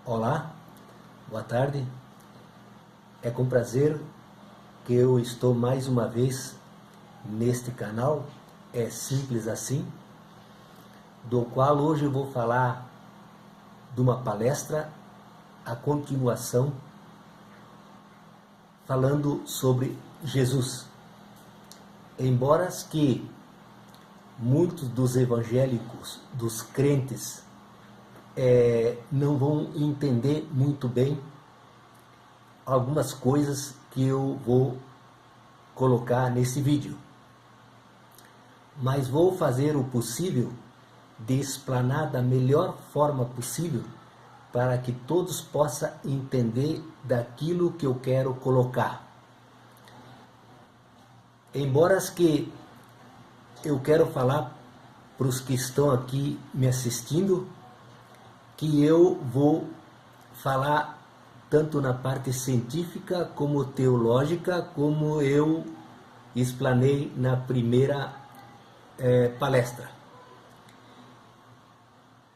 Olá, boa tarde. É com prazer que eu estou mais uma vez neste canal, é simples assim, do qual hoje eu vou falar de uma palestra, a continuação, falando sobre Jesus. Embora que muitos dos evangélicos, dos crentes, não vão entender muito bem algumas coisas que eu vou colocar nesse vídeo. Mas vou fazer o possível de explanar da melhor forma possível para que todos possam entender daquilo que eu quero colocar. Embora que eu quero falar para os que estão aqui me assistindo, que eu vou falar tanto na parte científica como teológica, como eu explanei na primeira palestra.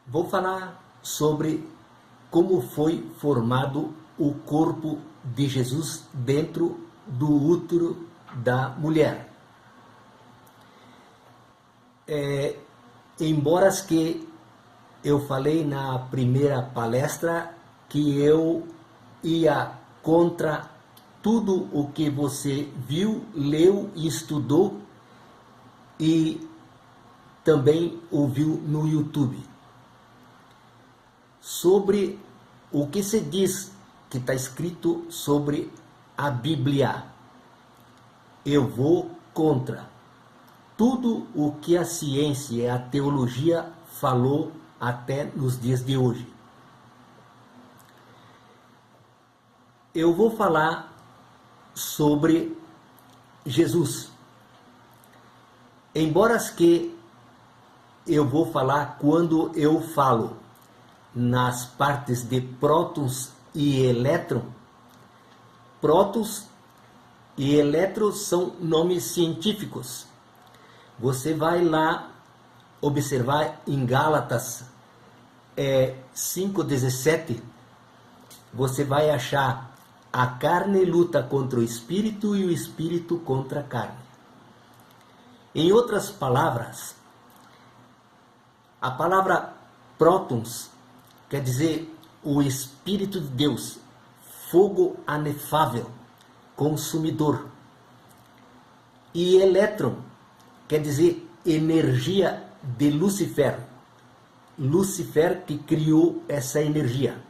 Vou falar sobre como foi formado o corpo de Jesus dentro do útero da mulher. Embora que eu falei na primeira palestra que eu ia contra tudo o que você viu, leu e estudou e também ouviu no YouTube. Sobre o que se diz que está escrito sobre a Bíblia. Eu vou contra tudo o que a ciência e a teologia falou até nos dias de hoje. Eu vou falar sobre Jesus. Embora que eu vou falar quando eu falo nas partes de prótons e elétron. Prótons e elétrons são nomes científicos. Você vai lá observar em Gálatas 5:17, você vai achar a carne luta contra o espírito e o espírito contra a carne. Em outras palavras, a palavra prótons quer dizer o Espírito de Deus, fogo inefável, consumidor. E elétron quer dizer energia de Lúcifer. Lúcifer que criou essa energia.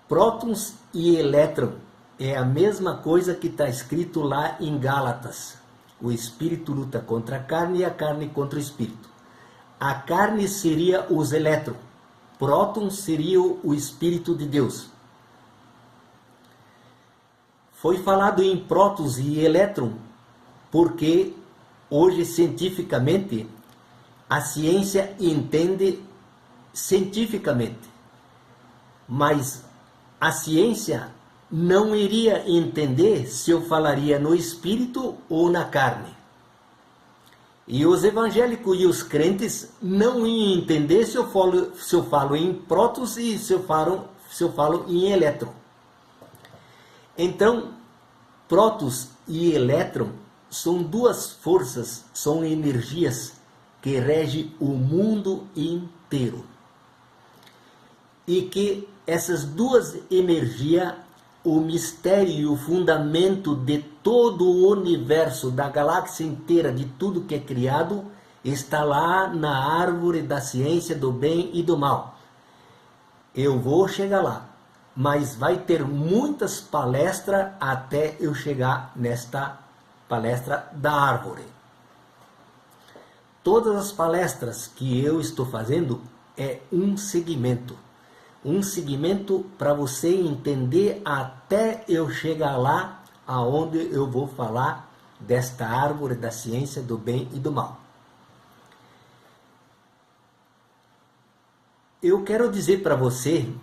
Prótons e elétron é a mesma coisa que está escrito lá em Gálatas. O espírito luta contra a carne e a carne contra o espírito. A carne seria os elétrons. Prótons seria o Espírito de Deus. Foi falado em prótons e elétron porque hoje cientificamente a ciência entende cientificamente, mas a ciência não iria entender se eu falaria no espírito ou na carne. E os evangélicos e os crentes não iam entender se eu falo em prótons e se eu falo em elétron. Então, prótons e elétron são duas forças, são energias que regem o mundo inteiro. E que essas duas energias, o mistério e o fundamento de todo o universo, da galáxia inteira, de tudo que é criado, está lá na árvore da ciência do bem e do mal. Eu vou chegar lá, mas vai ter muitas palestras até eu chegar nesta palestra da árvore. Todas as palestras que eu estou fazendo é um segmento para você entender até eu chegar lá aonde eu vou falar desta árvore da ciência do bem e do mal. Eu quero dizer para você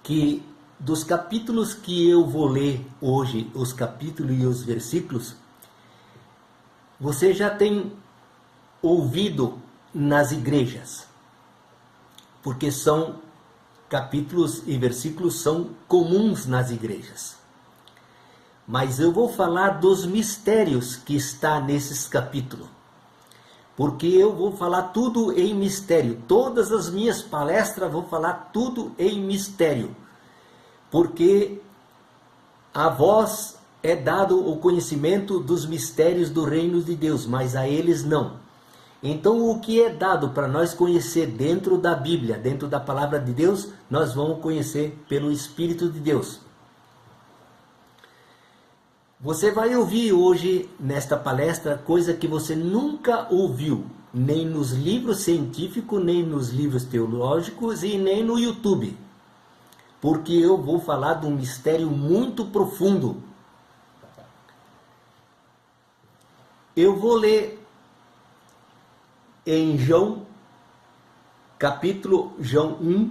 que dos capítulos que eu vou ler hoje, os capítulos e os versículos, você já tem ouvido nas igrejas, porque são capítulos e versículos são comuns nas igrejas. Mas eu vou falar dos mistérios que está nesses capítulos. Porque eu vou falar tudo em mistério. Todas as minhas palestras vou falar tudo em mistério. Porque a vós é dado o conhecimento dos mistérios do reino de Deus, mas a eles não. Então o que é dado para nós conhecer dentro da Bíblia, dentro da palavra de Deus, nós vamos conhecer pelo Espírito de Deus. Você vai ouvir hoje nesta palestra coisa que você nunca ouviu, nem nos livros científicos, nem nos livros teológicos e nem no YouTube. Porque eu vou falar de um mistério muito profundo. Eu vou ler em João 1,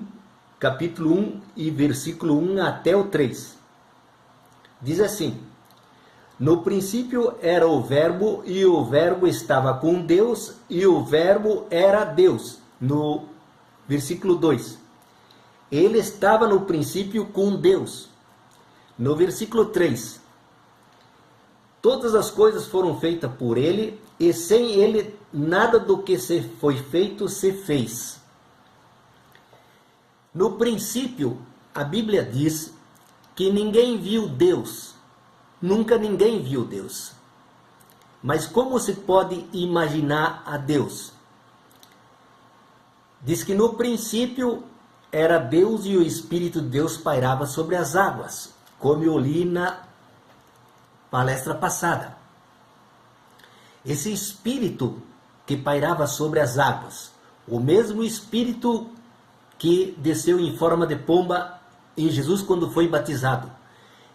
capítulo 1 e versículo 1 até o 3. Diz assim: no princípio era o Verbo, e o Verbo estava com Deus, e o Verbo era Deus. No versículo 2. Ele estava no princípio com Deus. No versículo 3. Todas as coisas foram feitas por ele, e sem ele nada do que se foi feito se fez. No princípio, a Bíblia diz que ninguém viu Deus. Nunca ninguém viu Deus. Mas como se pode imaginar a Deus? Diz que no princípio era Deus e o Espírito de Deus pairava sobre as águas, como eu li na palestra passada. Esse Espírito que pairava sobre as águas, o mesmo Espírito que desceu em forma de pomba em Jesus quando foi batizado,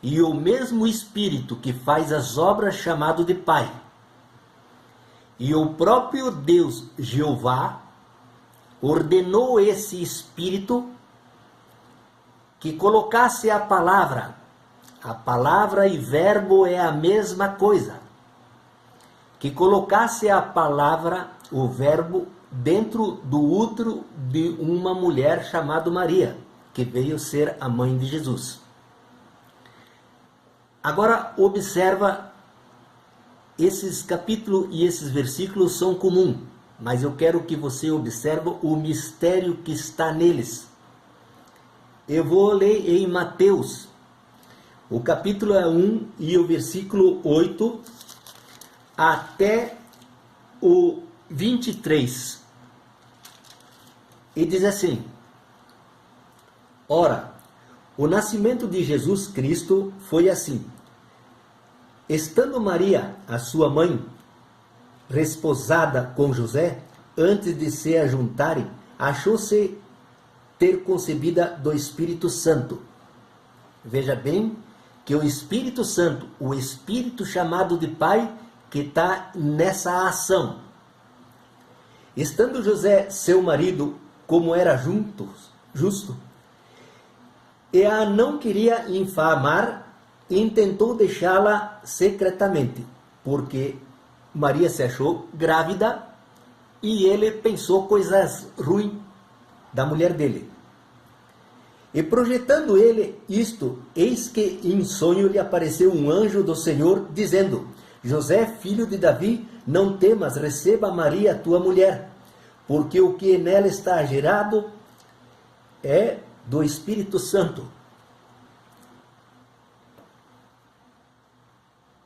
e o mesmo Espírito que faz as obras chamado de Pai, e o próprio Deus Jeová ordenou esse Espírito que colocasse a palavra e verbo é a mesma coisa, que colocasse a palavra, o verbo, dentro do útero de uma mulher chamada Maria, que veio ser a mãe de Jesus. Agora observa, esses capítulos e esses versículos são comuns, mas eu quero que você observe o mistério que está neles. Eu vou ler em Mateus, o capítulo 1 e o versículo 8 até o 23. E diz assim: ora, o nascimento de Jesus Cristo foi assim. Estando Maria, a sua mãe, desposada com José, antes de se ajuntarem, achou-se ter concebida do Espírito Santo. Veja bem que o Espírito Santo, o Espírito chamado de Pai, que está nessa ação. Estando José, seu marido, como era justo, e a não queria infamar, intentou deixá-la secretamente, porque Maria se achou grávida e ele pensou coisas ruins da mulher dele. E projetando ele isto, eis que em sonho lhe apareceu um anjo do Senhor, dizendo: José, filho de Davi, não temas, receba Maria, tua mulher, porque o que nela está gerado é do Espírito Santo.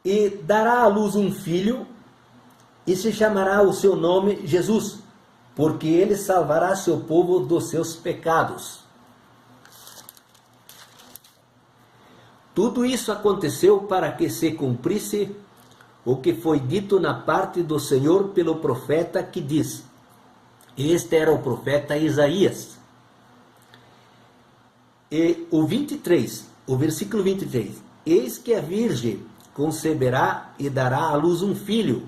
E dará à luz um filho, e se chamará o seu nome Jesus, porque ele salvará seu povo dos seus pecados. Tudo isso aconteceu para que se cumprisse o que foi dito na parte do Senhor pelo profeta que diz. Este era o profeta Isaías. E o 23, o versículo 23. Eis que a virgem conceberá e dará à luz um filho,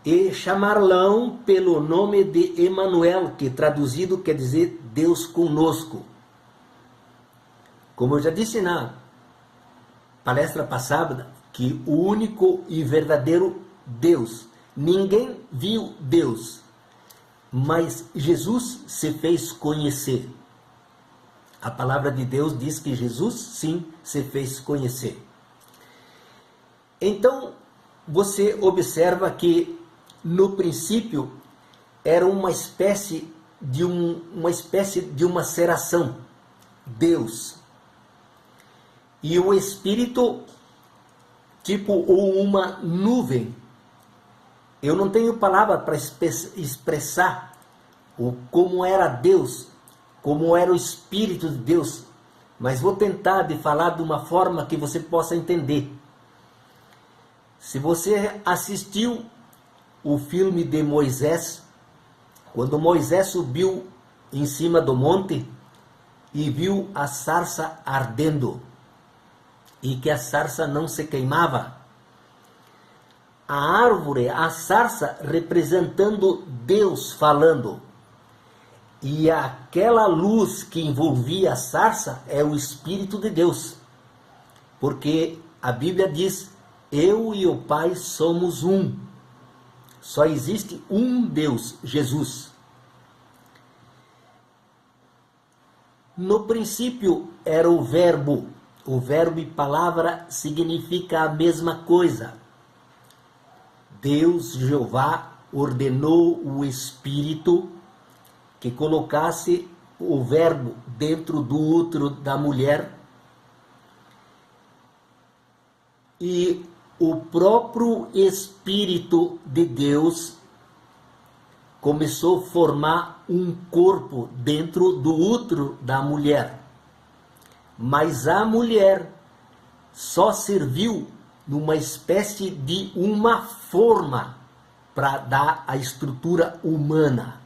e chamar-lão pelo nome de Emanuel, que traduzido quer dizer Deus conosco. Como eu já disse na palestra passada, que o único e verdadeiro Deus, ninguém viu Deus, mas Jesus se fez conhecer. A palavra de Deus diz que Jesus, sim, se fez conhecer. Então, você observa que, no princípio, era uma espécie de uma seração. Deus. E o Espírito, tipo uma nuvem. Eu não tenho palavra para expressar como era Deus, como era o Espírito de Deus, mas vou tentar de falar de uma forma que você possa entender. Se você assistiu o filme de Moisés, quando Moisés subiu em cima do monte e viu a sarça ardendo, e que a sarça não se queimava, a árvore, a sarça representando Deus falando, e aquela luz que envolvia a sarça é o Espírito de Deus, porque a Bíblia diz: eu e o Pai somos um, só existe um Deus, Jesus. No princípio era o verbo e palavra significa a mesma coisa. Deus, Jeová, ordenou o Espírito que colocasse o verbo dentro do útero da mulher, e o próprio Espírito de Deus começou a formar um corpo dentro do útero da mulher. Mas a mulher só serviu numa espécie de uma forma para dar a estrutura humana.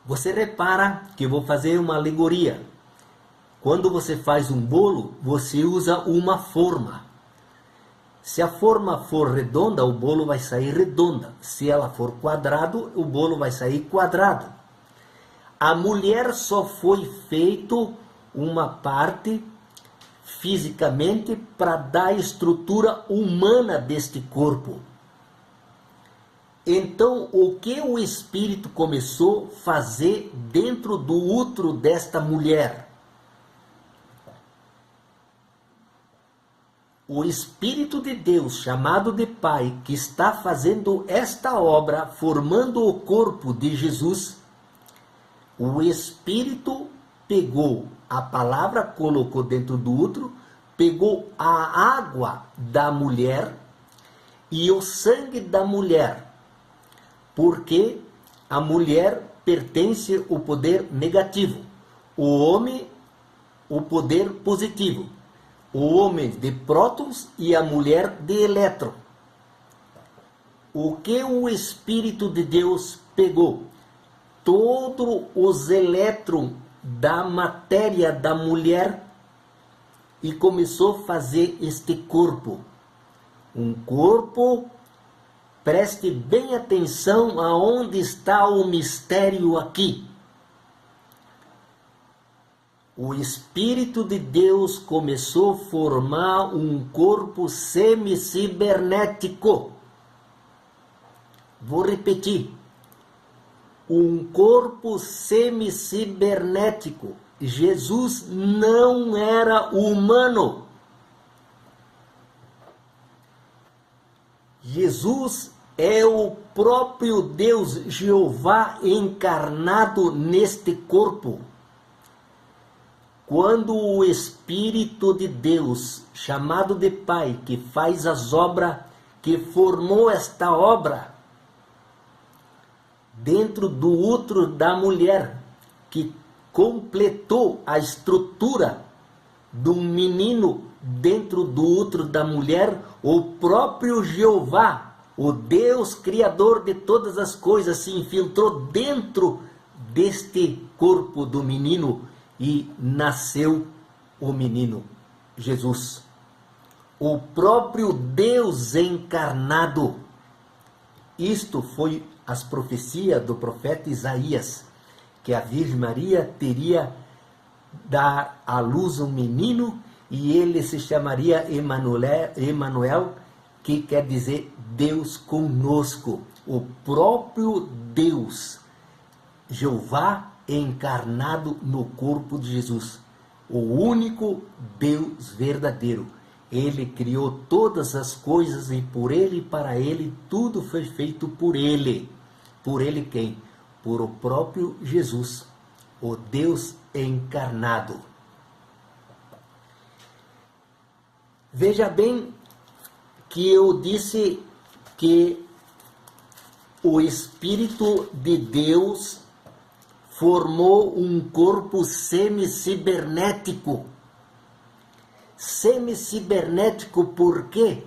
Você repara que eu vou fazer uma alegoria. Quando você faz um bolo, você usa uma forma. Se a forma for redonda, o bolo vai sair redonda. Se ela for quadrado, o bolo vai sair quadrado. A mulher só foi feito uma parte fisicamente para dar a estrutura humana deste corpo. Então, o que o Espírito começou a fazer dentro do útero desta mulher? O Espírito de Deus, chamado de Pai, que está fazendo esta obra, formando o corpo de Jesus, o Espírito pegou a palavra, colocou dentro do útero, pegou a água da mulher e o sangue da mulher, porque a mulher pertence ao poder negativo, o homem o poder positivo, o homem de prótons e a mulher de elétron. O que o Espírito de Deus pegou? Todos os elétrons da matéria da mulher e começou a fazer este corpo. Um corpo, preste bem atenção aonde está o mistério aqui. O Espírito de Deus começou a formar um corpo semi-cibernético. Vou repetir. Um corpo semi-cibernético. Jesus não era humano. Jesus é o próprio Deus, Jeová, encarnado neste corpo. Quando o Espírito de Deus, chamado de Pai, que faz as obras, que formou esta obra dentro do útero da mulher, que completou a estrutura do menino dentro do útero da mulher, o próprio Jeová, o Deus Criador de todas as coisas, se infiltrou dentro deste corpo do menino e nasceu o menino Jesus. O próprio Deus encarnado. Isto foi as profecias do profeta Isaías, que a Virgem Maria teria dar à luz um menino e ele se chamaria Emanuel, que quer dizer Deus conosco. O próprio Deus, Jeová, encarnado no corpo de Jesus, o único Deus verdadeiro. Ele criou todas as coisas e por Ele e para Ele tudo foi feito por Ele. Por Ele quem? Por o próprio Jesus, o Deus encarnado. Veja bem que eu disse que o Espírito de Deus formou um corpo semi-cibernético. Semi-cibernético por quê?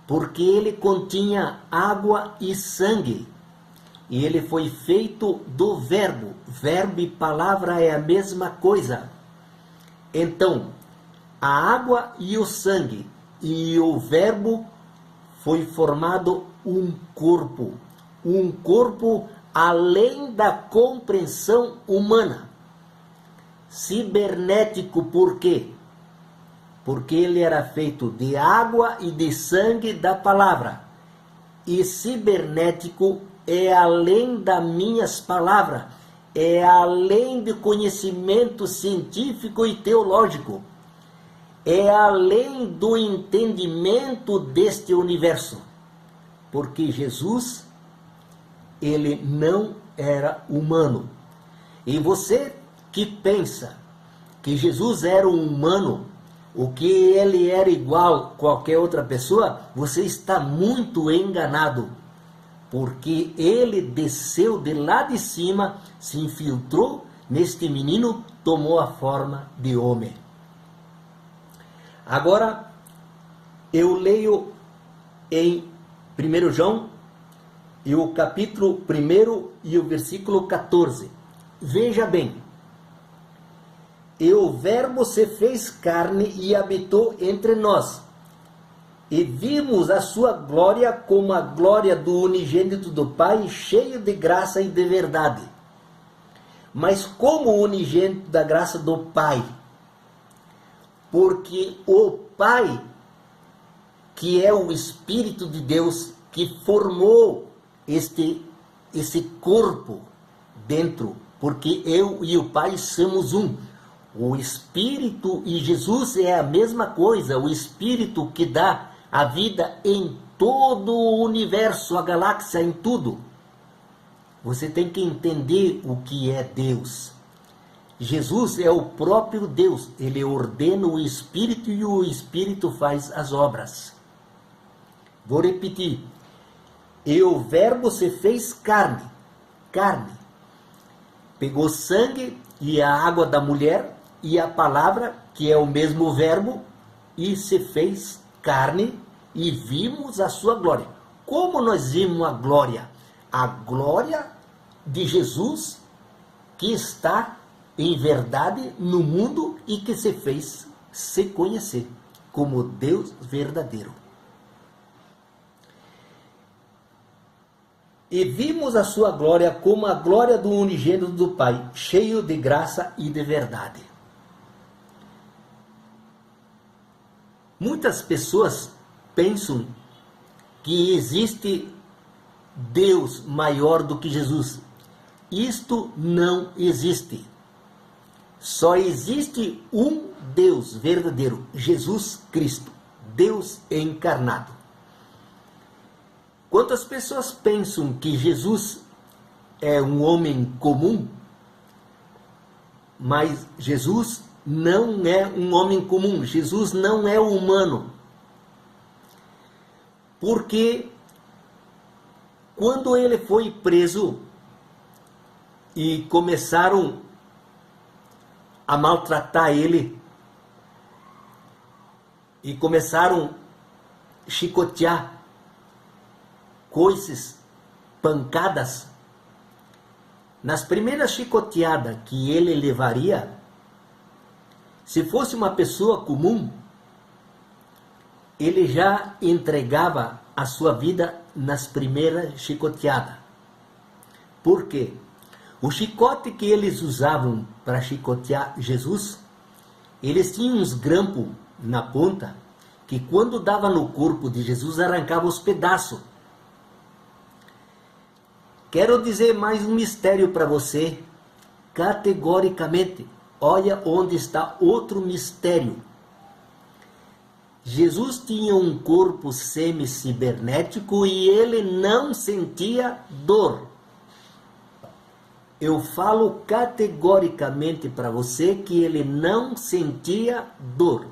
Porque ele continha água e sangue. E ele foi feito do verbo. Verbo e palavra é a mesma coisa. Então, a água e o sangue e o verbo foi formado um corpo. Um corpo além da compreensão humana. Cibernético por quê? Porque ele era feito de água e de sangue da palavra. E cibernético é além das minhas palavras, é além do conhecimento científico e teológico, é além do entendimento deste universo. Porque Jesus, ele não era humano. E você que pensa que Jesus era um humano, o que ele era igual a qualquer outra pessoa, você está muito enganado. Porque ele desceu de lá de cima, se infiltrou neste menino, tomou a forma de homem. Agora, eu leio em 1 João, e o capítulo 1 e o versículo 14. Veja bem. E o verbo se fez carne e habitou entre nós. E vimos a sua glória como a glória do unigênito do Pai, cheio de graça e de verdade. Mas como o unigênito da graça do Pai? Porque o Pai, que é o Espírito de Deus, que formou esse corpo dentro, porque eu e o Pai somos um. O Espírito e Jesus é a mesma coisa, o Espírito que dá a vida em todo o universo, a galáxia, em tudo. Você tem que entender o que é Deus. Jesus é o próprio Deus, ele ordena o Espírito e o Espírito faz as obras. Vou repetir. E o verbo se fez carne. Pegou sangue e a água da mulher e a palavra, que é o mesmo verbo, e se fez carne e vimos a sua glória. Como nós vimos a glória? A glória de Jesus que está em verdade no mundo e que se fez se conhecer como Deus verdadeiro. E vimos a sua glória como a glória do unigênito do Pai, cheio de graça e de verdade. Muitas pessoas pensam que existe Deus maior do que Jesus. Isto não existe. Só existe um Deus verdadeiro, Jesus Cristo, Deus encarnado. Quantas pessoas pensam que Jesus é um homem comum, mas Jesus não é um homem comum, Jesus não é humano. Porque quando ele foi preso e começaram a maltratar ele, e começaram a chicotear, coices, pancadas, nas primeiras chicoteadas que ele levaria, se fosse uma pessoa comum, ele já entregava a sua vida nas primeiras chicoteadas. Por quê? O chicote que eles usavam para chicotear Jesus, eles tinham uns grampos na ponta, que quando dava no corpo de Jesus, arrancava os pedaços. Quero dizer mais um mistério para você, categoricamente. Olha onde está outro mistério. Jesus tinha um corpo semi-cibernético e ele não sentia dor. Eu falo categoricamente para você que ele não sentia dor.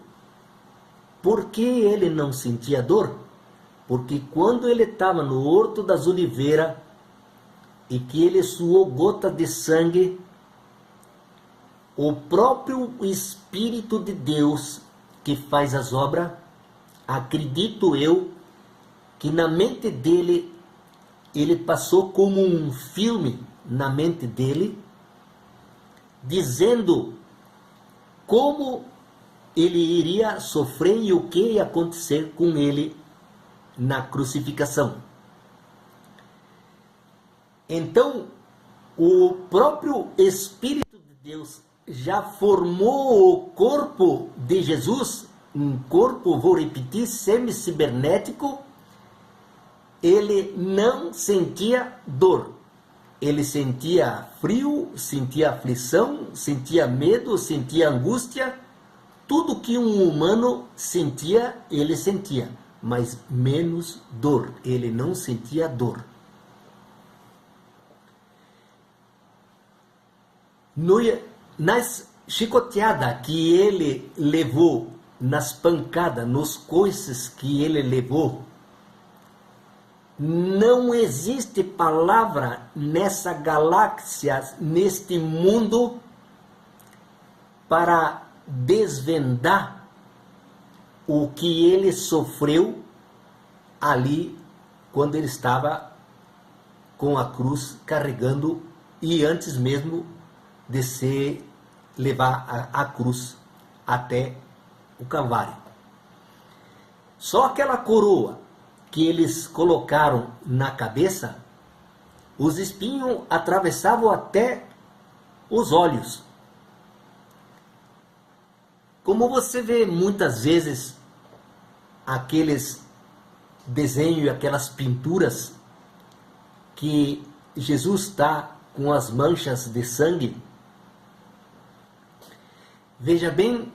Por que ele não sentia dor? Porque quando ele estava no Horto das Oliveiras e que ele suou gota de sangue, o próprio Espírito de Deus que faz as obras, acredito eu, que na mente dele, ele passou como um filme na mente dele, dizendo como ele iria sofrer e o que ia acontecer com ele na crucificação. Então, o próprio Espírito de Deus já formou o corpo de Jesus, um corpo, vou repetir, semi-cibernético. Ele não sentia dor. Ele sentia frio, sentia aflição, sentia medo, sentia angústia. Tudo que um humano sentia, ele sentia, mas menos dor. Ele não sentia dor. Nas chicoteadas que ele levou, nas pancadas, nos coices que ele levou, não existe palavra nessa galáxia, neste mundo, para desvendar o que ele sofreu ali quando ele estava com a cruz carregando e antes mesmo de se levar a cruz até o Calvário. Só aquela coroa que eles colocaram na cabeça, os espinhos atravessavam até os olhos. Como você vê muitas vezes aqueles desenhos e aquelas pinturas que Jesus está com as manchas de sangue, veja bem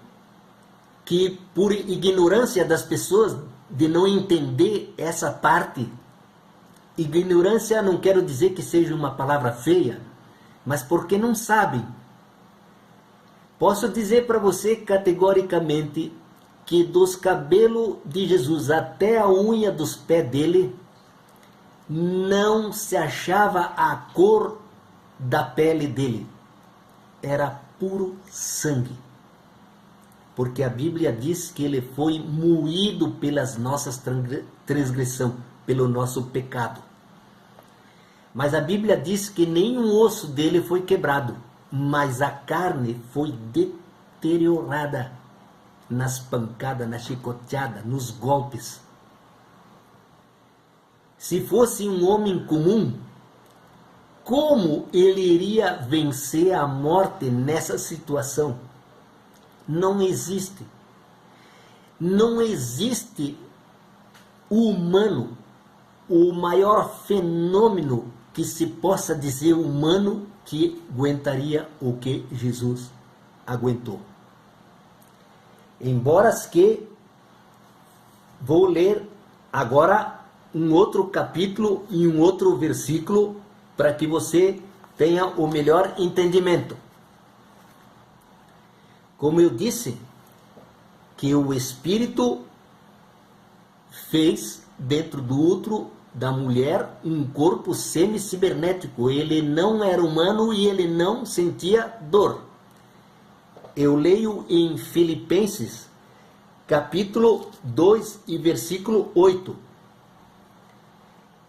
que por ignorância das pessoas de não entender essa parte, ignorância não quero dizer que seja uma palavra feia, mas porque não sabem. Posso dizer para você categoricamente que dos cabelos de Jesus até a unha dos pés dele, não se achava a cor da pele dele. Era puro sangue. Porque a Bíblia diz que ele foi moído pelas nossas transgressões, pelo nosso pecado. Mas a Bíblia diz que nenhum osso dele foi quebrado, mas a carne foi deteriorada nas pancadas, na chicoteada, nos golpes. Se fosse um homem comum, como ele iria vencer a morte nessa situação? Não existe. Não existe o humano, o maior fenômeno que se possa dizer humano que aguentaria o que Jesus aguentou. Embora que vou ler agora um outro capítulo e um outro versículo para que você tenha o melhor entendimento. Como eu disse, que o Espírito fez dentro do útero da mulher um corpo semi-cibernético. Ele não era humano e ele não sentia dor. Eu leio em Filipenses, capítulo 2 e versículo 8.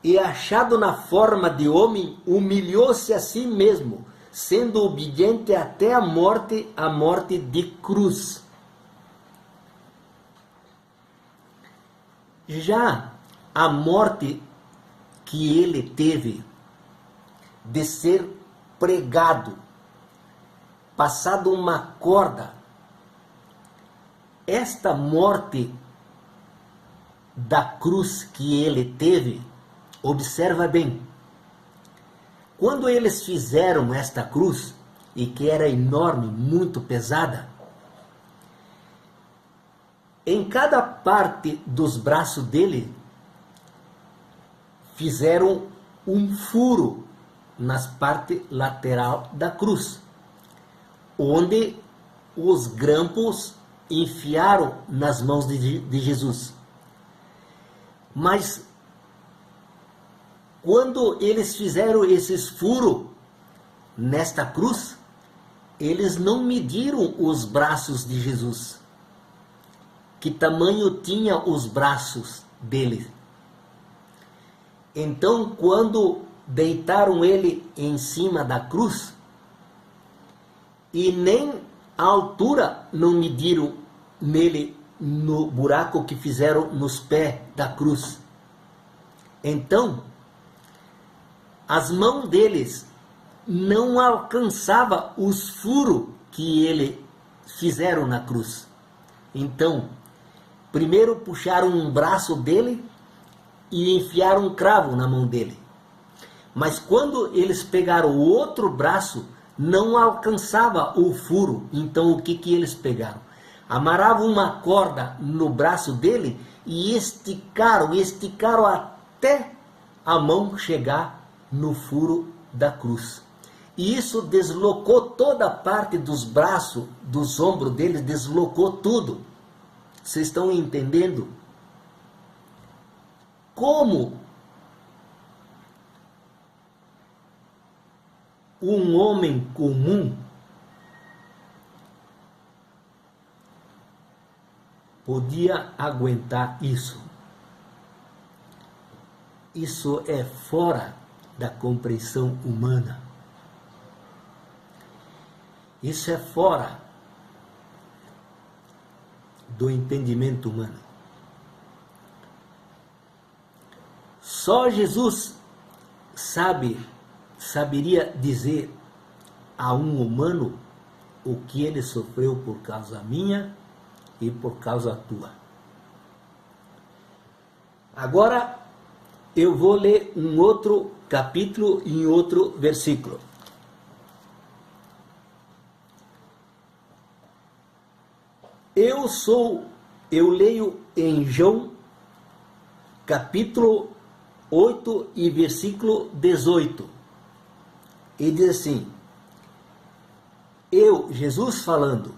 E achado na forma de homem, humilhou-se a si mesmo, sendo obediente até a morte de cruz. Já a morte que ele teve de ser pregado, passado uma corda, esta morte da cruz que ele teve, observa bem, quando eles fizeram esta cruz, e que era enorme, muito pesada. Em cada parte dos braços dele, fizeram um furo nas partes lateral da cruz, onde os grampos enfiaram nas mãos de Jesus. Mas quando eles fizeram esses furos nesta cruz, eles não mediram os braços de Jesus. Que tamanho tinha os braços dele? Então, quando deitaram ele em cima da cruz, e nem a altura não mediram nele, no buraco que fizeram nos pés da cruz. Então, as mãos deles não alcançavam os furos que ele fizeram na cruz. Então, primeiro puxaram um braço dele e enfiaram um cravo na mão dele. Mas quando eles pegaram o outro braço, não alcançava o furo. Então o que eles pegaram? Amarravam uma corda no braço dele e esticaram até a mão chegar no furo da cruz. E isso deslocou toda a parte dos braços, dos ombros dele, deslocou tudo. Vocês estão entendendo? Como um homem comum podia aguentar isso? Isso é fora da compreensão humana. Isso é fora do entendimento humano. Só Jesus saberia dizer a um humano o que ele sofreu por causa minha e por causa tua. Agora eu vou ler um outro capítulo em outro versículo. Eu leio em João, capítulo 8 e versículo 18. E diz assim: Jesus falando,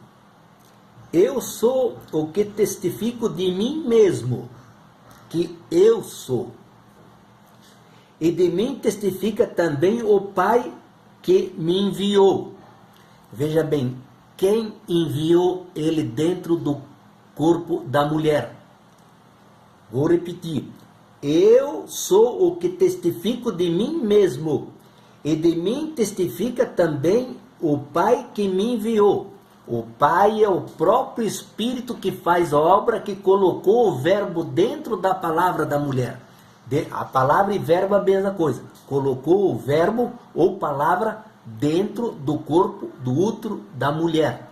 eu sou o que testifico de mim mesmo, que eu sou. E de mim testifica também o Pai que me enviou. Veja bem, quem enviou ele dentro do corpo da mulher? Vou repetir. Eu sou o que testifico de mim mesmo, e de mim testifica também o Pai que me enviou. O Pai é o próprio Espírito que faz a obra, que colocou o verbo dentro da palavra da mulher. A palavra e verbo é a mesma coisa. Colocou o verbo ou palavra dentro do corpo, do útero da mulher.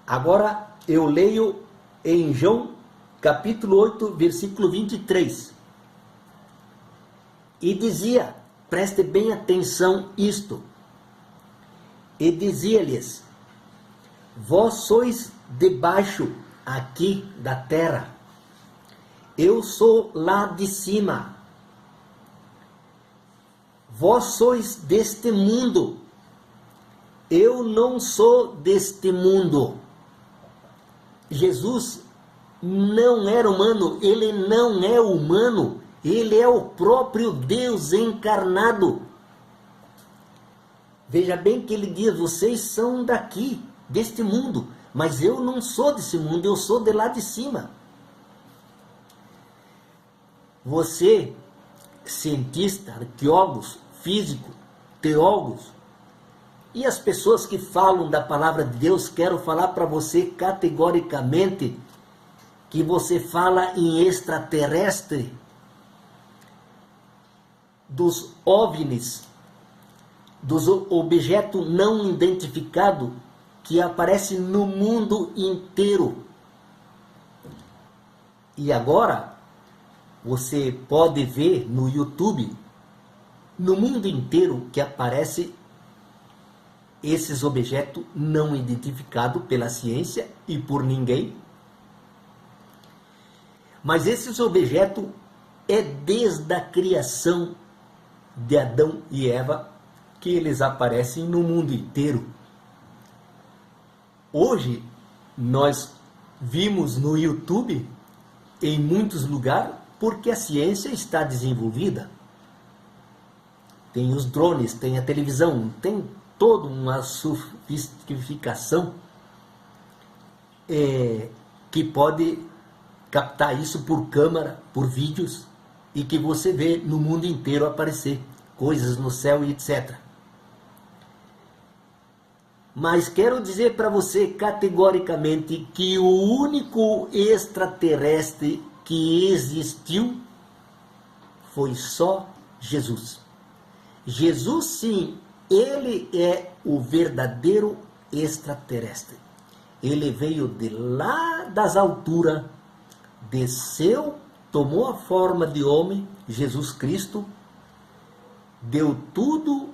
Agora eu leio em João capítulo 8, versículo 23. E dizia, preste bem atenção isto, e dizia-lhes, vós sois debaixo aqui da terra, eu sou lá de cima. Vós sois deste mundo, eu não sou deste mundo. Jesus não era humano, ele não é humano, ele é o próprio Deus encarnado. Veja bem que ele diz, vocês são daqui, deste mundo, mas eu não sou desse mundo, eu sou de lá de cima. Você, cientista, arqueólogos, físico, teólogos, e as pessoas que falam da palavra de Deus, quero falar para você categoricamente que você fala em extraterrestre, dos OVNIs, dos objetos não identificados que aparecem no mundo inteiro. E agora você pode ver no YouTube, no mundo inteiro, que aparece esses objetos não identificados pela ciência e por ninguém. Mas esses objetos é desde a criação de Adão e Eva que eles aparecem no mundo inteiro. Hoje nós vimos no YouTube em muitos lugares porque a ciência está desenvolvida. Tem os drones, tem a televisão, tem toda uma sofisticação que pode captar isso por câmera, por vídeos, e que você vê no mundo inteiro aparecer coisas no céu e etc. Mas quero dizer para você categoricamente que o único extraterrestre que existiu foi só Jesus. Jesus, sim, ele é o verdadeiro extraterrestre. Ele veio de lá das alturas, desceu, tomou a forma de homem, Jesus Cristo, deu tudo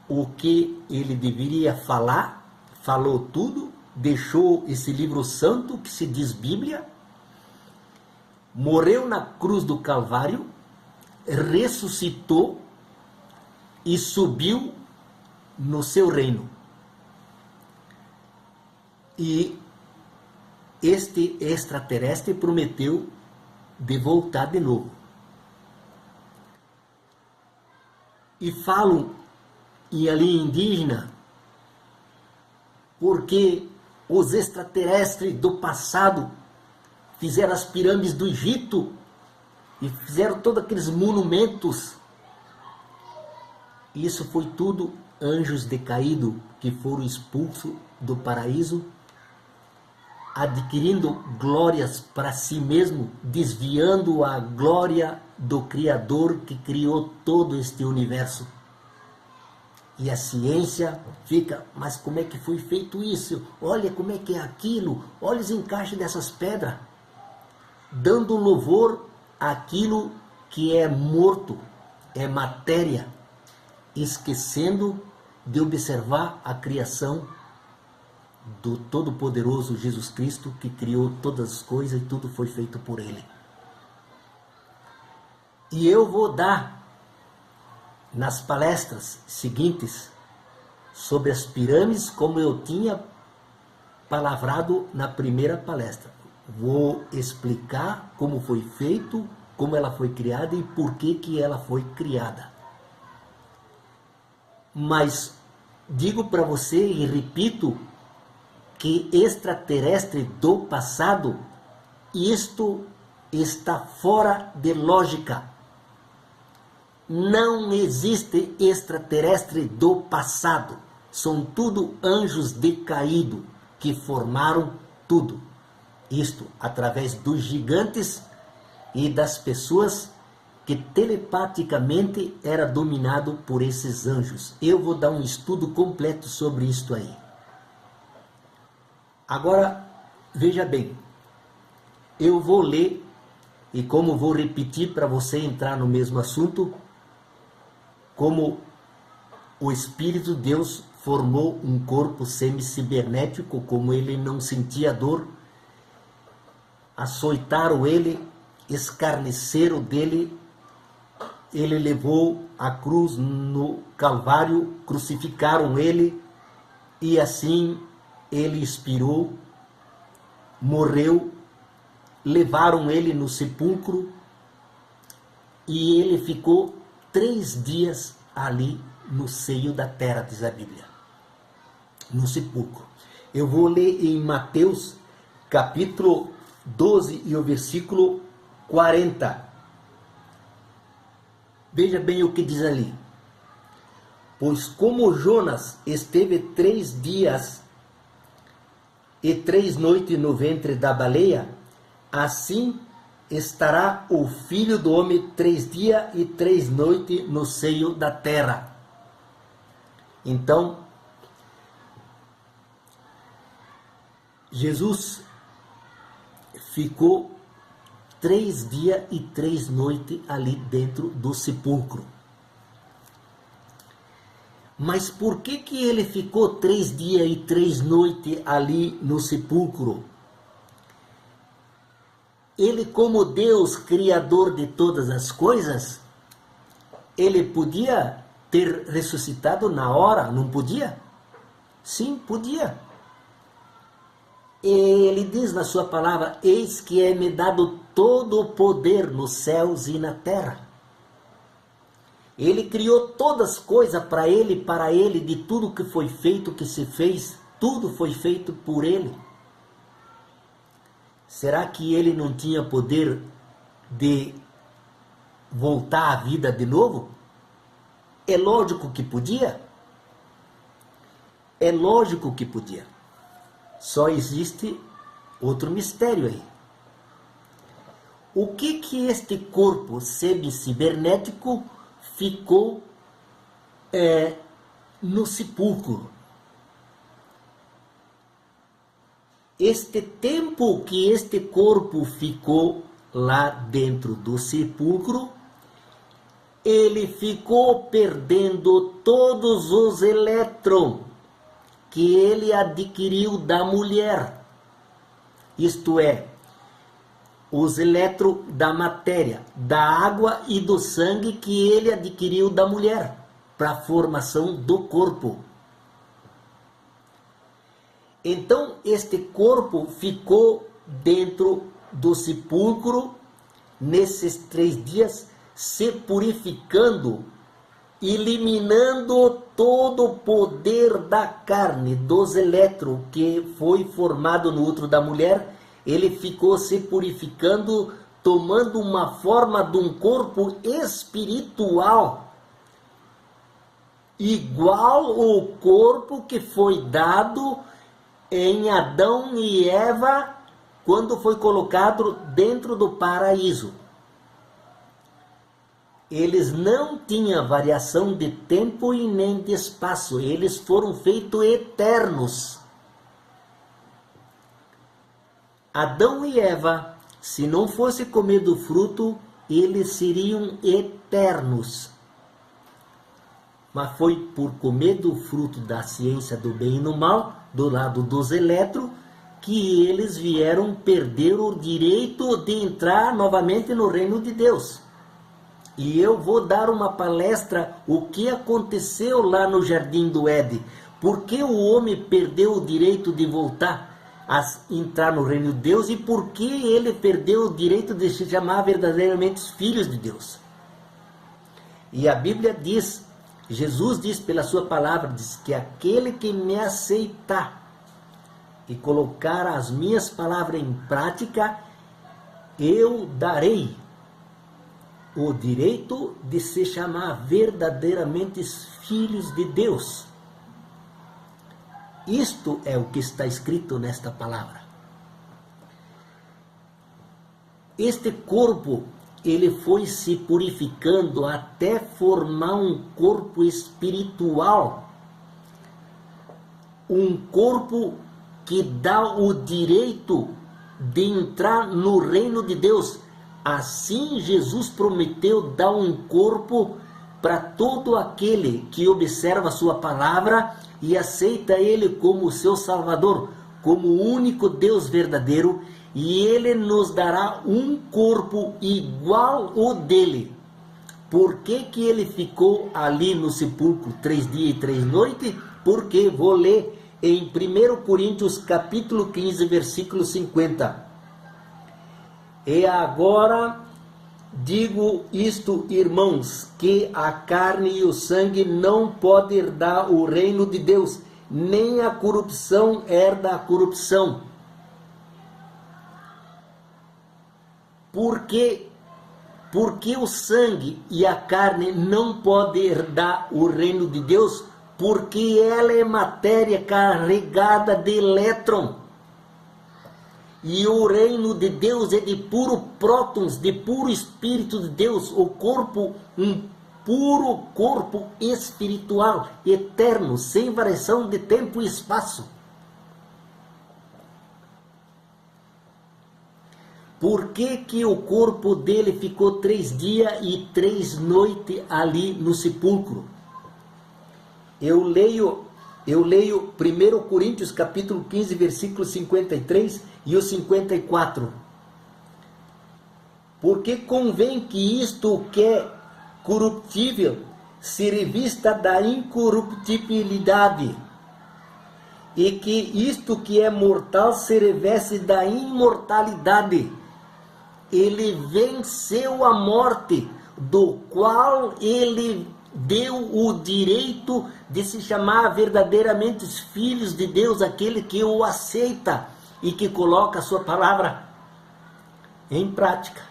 o que ele deveria falar, falou tudo, deixou esse livro santo que se diz Bíblia, morreu na cruz do Calvário, ressuscitou e subiu no seu reino. E este extraterrestre prometeu de voltar de novo. E falam em língua indígena porque os extraterrestres do passado fizeram as pirâmides do Egito e fizeram todos aqueles monumentos. Isso foi tudo anjos decaídos que foram expulsos do paraíso, adquirindo glórias para si mesmo, desviando a glória do Criador que criou todo este universo. E a ciência fica, mas como é que foi feito isso? Olha como é que é aquilo, olha os encaixes dessas pedras, dando louvor àquilo que é morto, é matéria, esquecendo de observar a criação do Todo-Poderoso Jesus Cristo, que criou todas as coisas e tudo foi feito por Ele. E eu vou dar nas palestras seguintes sobre as pirâmides, como eu tinha palavrado na primeira palestra. Vou explicar como foi feito, como ela foi criada e por que ela foi criada. Mas digo para você e repito que extraterrestre do passado, isto está fora de lógica. Não existe extraterrestre do passado. São tudo anjos decaídos que formaram tudo. Isto através dos gigantes e das pessoas que telepaticamente era dominado por esses anjos. Eu vou dar um estudo completo sobre isto aí. Agora, veja bem, eu vou ler, e como vou repetir para você entrar no mesmo assunto, como o Espírito de Deus formou um corpo semi-cibernético, como ele não sentia dor, açoitaram ele, escarneceram dele, ele levou a cruz no Calvário, crucificaram ele, e assim ele expirou, morreu, levaram ele no sepulcro, e ele ficou 3 dias ali no seio da terra, diz a Bíblia, no sepulcro. Eu vou ler em Mateus capítulo 12 e o versículo 40. Veja bem o que diz ali. Pois como Jonas esteve 3 dias e 3 noites no ventre da baleia, assim estará o Filho do Homem 3 dias e 3 noites no seio da terra. Então, Jesus ficou 3 dias e 3 noites ali dentro do sepulcro. Mas por que ele ficou 3 dias e 3 noites ali no sepulcro? Ele, como Deus, criador de todas as coisas, ele podia ter ressuscitado na hora, não podia? Sim, podia. Ele diz na sua palavra: eis que é-me dado todo o poder nos céus e na terra. Ele criou todas as coisas para ele, de tudo que foi feito, que se fez, tudo foi feito por ele. Será que ele não tinha poder de voltar à vida de novo? É lógico que podia. É lógico que podia. Só existe outro mistério aí. O que este corpo semi-cibernético ficou no sepulcro? Este tempo que este corpo ficou lá dentro do sepulcro, ele ficou perdendo todos os elétrons que ele adquiriu da mulher. Isto é, os elétrons da matéria, da água e do sangue que ele adquiriu da mulher, para a formação do corpo. Então, este corpo ficou dentro do sepulcro, nesses 3 dias, se purificando, eliminando todo o poder da carne, dos elétrons que foi formado no útero da mulher. Ele ficou se purificando, tomando uma forma de um corpo espiritual, igual ao corpo que foi dado em Adão e Eva, quando foi colocado dentro do paraíso. Eles não tinham variação de tempo e nem de espaço. Eles foram feitos eternos. Adão e Eva, se não fosse comer do fruto, eles seriam eternos. Mas foi por comer do fruto da ciência do bem e do mal, do lado dos elétrons, que eles vieram perder o direito de entrar novamente no reino de Deus. E eu vou dar uma palestra o que aconteceu lá no Jardim do Éden. Por que o homem perdeu o direito de voltar a entrar no reino de Deus e por que ele perdeu o direito de se chamar verdadeiramente filhos de Deus. E a Bíblia diz, Jesus diz pela sua palavra, diz que aquele que me aceitar e colocar as minhas palavras em prática, eu darei o direito de se chamar verdadeiramente filhos de Deus. Isto é o que está escrito nesta palavra. Este corpo, ele foi se purificando até formar um corpo espiritual. Um corpo que dá o direito de entrar no reino de Deus. Assim Jesus prometeu dar um corpo para todo aquele que observa a sua palavra e aceita ele como seu Salvador, como o único Deus verdadeiro, e ele nos dará um corpo igual ao dele. Por que ele ficou ali no sepulcro 3 dias e 3 noites? Porque vou ler em 1 Coríntios capítulo 15, versículo 50. E agora digo isto, irmãos, que a carne e o sangue não podem herdar o reino de Deus, nem a corrupção herda a corrupção. Porque o sangue e a carne não podem herdar o reino de Deus? Porque ela é matéria carregada de elétron. E o reino de Deus é de puro prótons, de puro Espírito de Deus. O corpo, um puro corpo espiritual, eterno, sem variação de tempo e espaço. Por que o corpo dele ficou 3 dias e 3 noites ali no sepulcro? Eu leio 1 Coríntios capítulo 15, versículo 53 e o 54. Porque convém que isto que é corruptível se revista da incorruptibilidade, e que isto que é mortal se reveste da imortalidade. Ele venceu a morte, do qual ele deu o direito de se chamar verdadeiramente os filhos de Deus, aquele que o aceita e que coloca a sua palavra em prática.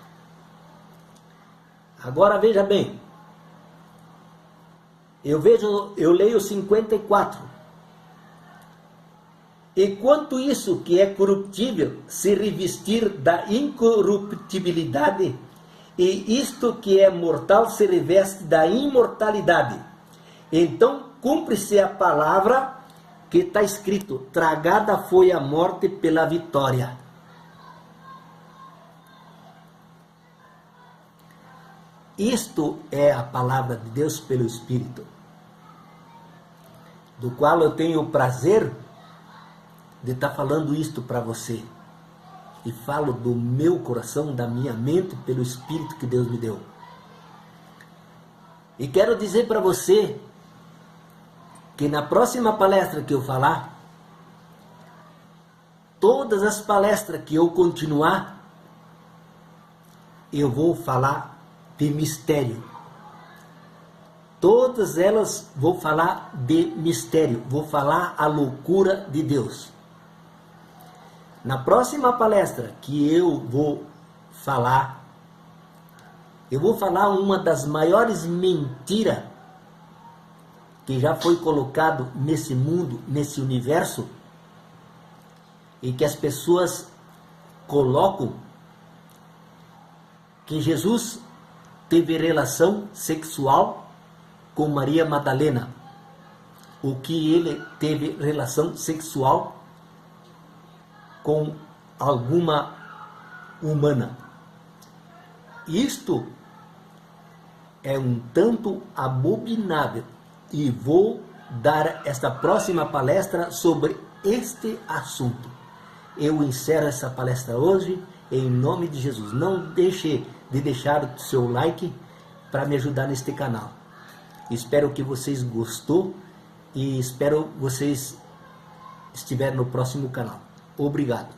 Agora veja bem, eu leio 54. Enquanto isso que é corruptível se revestir da incorruptibilidade, e isto que é mortal se reveste da imortalidade, então cumpre-se a palavra que está escrito: tragada foi a morte pela vitória. Isto é a palavra de Deus pelo Espírito, do qual eu tenho o prazer de estar falando isto para você. E falo do meu coração, da minha mente, pelo Espírito que Deus me deu. E quero dizer para você que na próxima palestra que eu falar, todas as palestras que eu continuar, eu vou falar de mistério. Todas elas vou falar de mistério, vou falar a loucura de Deus. Na próxima palestra que eu vou falar uma das maiores mentiras que já foi colocado nesse mundo, nesse universo, e que as pessoas colocam que Jesus teve relação sexual com Maria Madalena, o que ele teve relação sexual com alguma humana. Isto é um tanto abominável, e vou dar esta próxima palestra sobre este assunto. Eu encerro essa palestra hoje em nome de Jesus. Não deixe de deixar o seu like para me ajudar neste canal. Espero que vocês gostou e espero vocês estiverem no próximo canal. Obrigado.